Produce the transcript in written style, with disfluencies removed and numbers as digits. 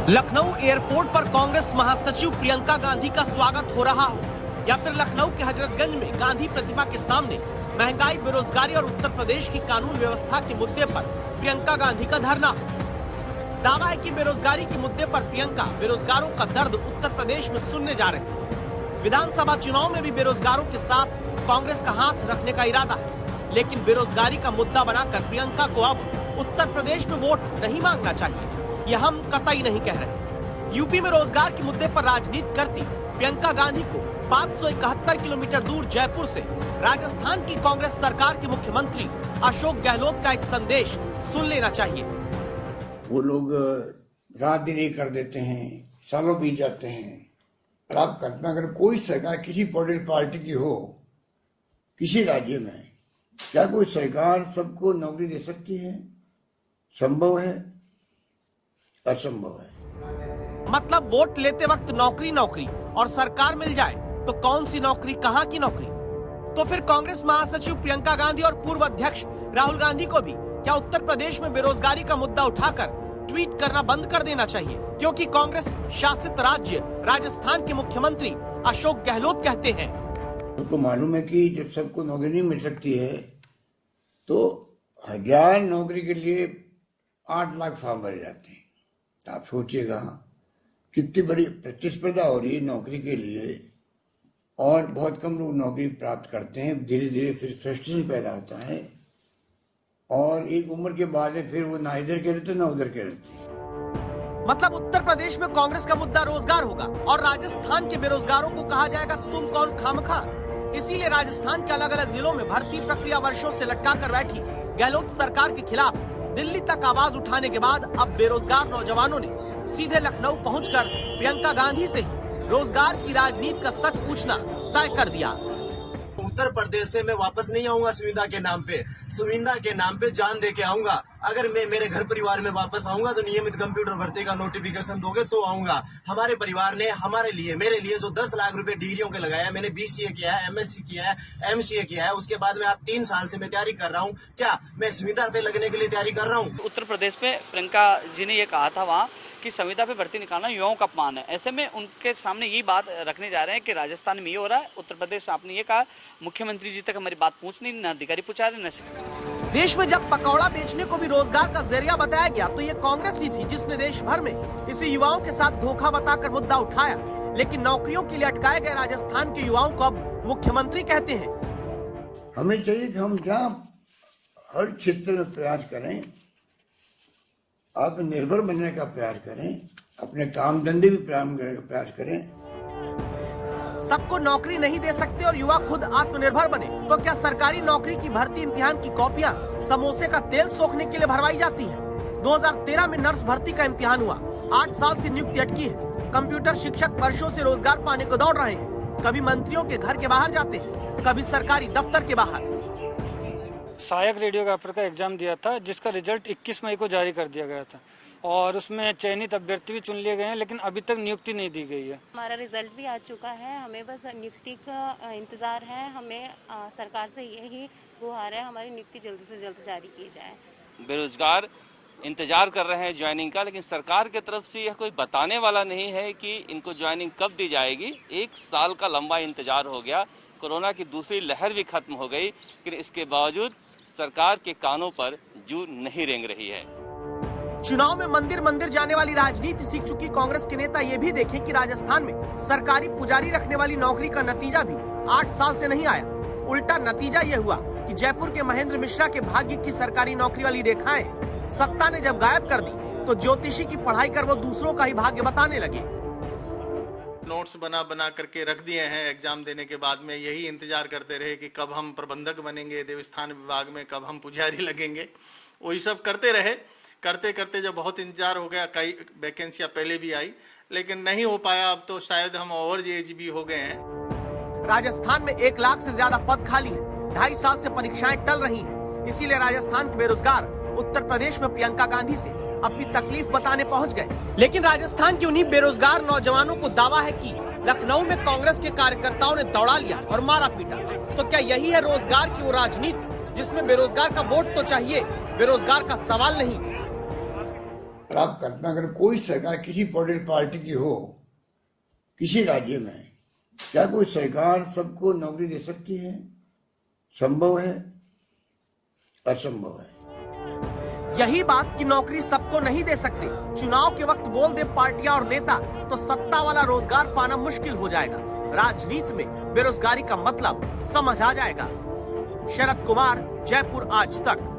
Lucknow airport पर कांग्रेस महासचिव प्रियंका गांधी का स्वागत हो रहा हो या फिर लखनऊ के हजरतगंज में गांधी प्रतिमा के सामने महंगाई, बेरोजगारी और उत्तर प्रदेश की कानून व्यवस्था के मुद्दे पर प्रियंका गांधी का धरना। दावा है कि बेरोजगारी के मुद्दे पर प्रियंका बेरोजगारों का दर्द उत्तर प्रदेश में सुनने जा रहे हैं। विधानसभा चुनाव में भी बेरोजगारों के साथ कांग्रेस का हाथ रखने का इरादा है, लेकिन बेरोजगारी का मुद्दा बनाकर प्रियंका को अब उत्तर प्रदेश में वोट नहीं मांगना चाहिए, यह हम कतई नहीं कह रहे। यूपी में रोजगार के मुद्दे पर राजनीति करती प्रियंका गांधी को 571 किलोमीटर दूर जयपुर से राजस्थान की कांग्रेस सरकार के मुख्यमंत्री अशोक गहलोत का एक संदेश सुन लेना चाहिए। वो लोग रात दिन एक कर देते हैं, सालों बीत जाते हैं। और आप कल्पना करें, कोई सरकार किसी पॉलिटिकल पार्टी की हो किसी राज्य में, क्या कोई सरकार सबको नौकरी दे सकती है? संभव है? असंभव है। मतलब वोट लेते वक्त नौकरी नौकरी और सरकार मिल जाए तो कौन सी नौकरी, कहां की नौकरी? तो फिर कांग्रेस महासचिव प्रियंका गांधी और पूर्व अध्यक्ष राहुल गांधी को भी क्या उत्तर प्रदेश में बेरोजगारी का मुद्दा उठाकर ट्वीट करना बंद कर देना चाहिए? क्योंकि कांग्रेस शासित राज्य राजस्थान के मुख्यमंत्री अशोक गहलोत कहते हैं, उनको मालूम है कि जब सबको नौकरी नहीं मिल सकती है तो 1000 नौकरी के लिए 8 लाख फॉर्म भरे जाते हैं। तो आप सोचिएगा कितनी बड़ी प्रतिस्पर्धा हो रही है नौकरी के लिए, और बहुत कम लोग नौकरी प्राप्त करते हैं। धीरे धीरे फिर फ्रस्ट्रेशन पैदा होता है और एक उम्र के बाद फिर वो ना इधर के रहते ना उधर के रहते। मतलब उत्तर प्रदेश में कांग्रेस का मुद्दा रोजगार होगा और राजस्थान के बेरोजगारों को कहा जाएगा तुम कौन खामखा। इसीलिए राजस्थान के अलग अलग जिलों में भर्ती प्रक्रिया वर्षों से लटका कर बैठी गहलोत सरकार के खिलाफ दिल्ली तक आवाज उठाने के बाद अब बेरोजगार नौजवानों ने सीधे लखनऊ पहुंचकर प्रियंका गांधी से ही रोजगार की राजनीति का सच पूछना तय कर दिया। उत्तर प्रदेश से मैं वापस नहीं आऊंगा संविदा के नाम पे, संविदा के नाम पे जान दे के आऊंगा। अगर मैं मेरे घर परिवार में वापस आऊंगा तो नियमित कंप्यूटर भर्ती का नोटिफिकेशन दोगे तो आऊंगा। हमारे परिवार ने हमारे लिए, मेरे लिए जो 10 लाख रुपए डिग्रियों के लगाया, मैंने BCA किया है, MSc किया है, MCA किया है, उसके बाद में आप 3 साल से मैं तैयारी कर रहा हूँ। क्या मैं संविदा पे लगने के लिए तैयारी कर रहा हूँ? उत्तर प्रदेश में प्रियंका जी ने ये कहा था वहाँ कि संविदा पे भर्ती निकालना युवाओं का अपमान है। ऐसे में उनके सामने ये बात रखने जा रहे हैं कि राजस्थान में ये हो रहा है, उत्तर प्रदेश आपने ये कहा, मुख्यमंत्री जी तक हमारी बात पहुंच नहीं, न अधिकारी पूछा रहे न। देश में जब पकौड़ा बेचने को भी रोजगार का जरिया बताया गया तो ये कांग्रेस ही थी जिसने देश भर में इसे युवाओं के साथ धोखा बताकर मुद्दा उठाया। लेकिन नौकरियों के लिए अटकाए गए राजस्थान के युवाओं को अब मुख्यमंत्री कहते हैं। हमें चाहिए कि हम जहाँ हर क्षेत्र में प्रयास करें, आत्मनिर्भर बनने का प्रयास करें, अपने काम धंधे भी प्रयास करें। सबको नौकरी नहीं दे सकते और युवा खुद आत्मनिर्भर बने तो क्या सरकारी नौकरी की भर्ती इम्तिहान की कॉपियां समोसे का तेल सोखने के लिए भरवाई जाती हैं? 2013 में नर्स भर्ती का इम्तिहान हुआ, 8 साल से नियुक्ति अटकी है। कंप्यूटर शिक्षक वर्षों से रोजगार पाने को दौड़ रहे हैं, कभी मंत्रियों के घर के बाहर जाते हैं, कभी सरकारी दफ्तर के बाहर। सहायक रेडियोग्राफर का एग्जाम दिया था जिसका रिजल्ट 21 मई को जारी कर दिया गया था और उसमें चयनित अभ्यर्थी भी चुन लिए गए हैं, लेकिन अभी तक नियुक्ति नहीं दी गई है। हमारा रिजल्ट भी आ चुका है, हमें बस नियुक्ति का इंतज़ार है। हमें सरकार से यही गुहार है, हमारी नियुक्ति जल्दी से जल्द जारी की जाए। बेरोजगार इंतजार कर रहे हैं ज्वाइनिंग का, लेकिन सरकार की तरफ से यह कोई बताने वाला नहीं है कि इनको ज्वाइनिंग कब दी जाएगी। 1 साल का लंबा इंतजार हो गया, कोरोना की दूसरी लहर भी खत्म हो गई, लेकिन इसके बावजूद सरकार के कानों पर जू नहीं रेंग रही है। चुनाव में मंदिर मंदिर जाने वाली राजनीति सीख चुकी कांग्रेस के नेता ये भी देखें कि राजस्थान में सरकारी पुजारी रखने वाली नौकरी का नतीजा भी 8 साल से नहीं आया। उल्टा नतीजा ये हुआ कि जयपुर के महेंद्र मिश्रा के भाग्य की सरकारी नौकरी वाली रेखाएं सत्ता ने जब गायब कर दी तो ज्योतिषी की पढ़ाई कर वो दूसरों का ही भाग्य बताने लगे। नोट्स बना करके रख दिए हैं। एग्जाम देने के बाद में यही इंतजार करते रहे कि कब हम प्रबंधक बनेंगे देवस्थान विभाग में, कब हम पुजारी लगेंगे। वही सब करते रहे। करते करते जब बहुत इंतजार हो गया, कई वैकेंसियां पहले भी आई लेकिन नहीं हो पाया। अब तो शायद हम ओवर एज भी हो गए हैं। राजस्थान में 1 लाख से ज्यादा पद खाली है, 2.5 साल से परीक्षाएं टल रही हैं। इसीलिए राजस्थान के बेरोजगार उत्तर प्रदेश में प्रियंका गांधी से अपनी तकलीफ बताने पहुंच गए। लेकिन राजस्थान के उन्हीं बेरोजगार नौजवानों को दावा है कि लखनऊ में कांग्रेस के कार्यकर्ताओं ने दौड़ा लिया और मारा पीटा। तो क्या यही है रोजगार की वो राजनीति जिसमें बेरोजगार का वोट तो चाहिए, बेरोजगार का सवाल नहीं? और आप कल्पना करें कोई सरकार किसी पॉलिटिकल पार्टी की हो किसी राज्य में, क्या कोई सरकार सबको नौकरी दे सकती है? संभव है? असंभव है। यही बात कि नौकरी सबको नहीं दे सकते, चुनाव के वक्त बोल दे पार्टियां और नेता तो सत्ता वाला रोजगार पाना मुश्किल हो जाएगा। राजनीति में बेरोजगारी का मतलब समझ आ जाएगा। शरद कुमार, जयपुर आज तक।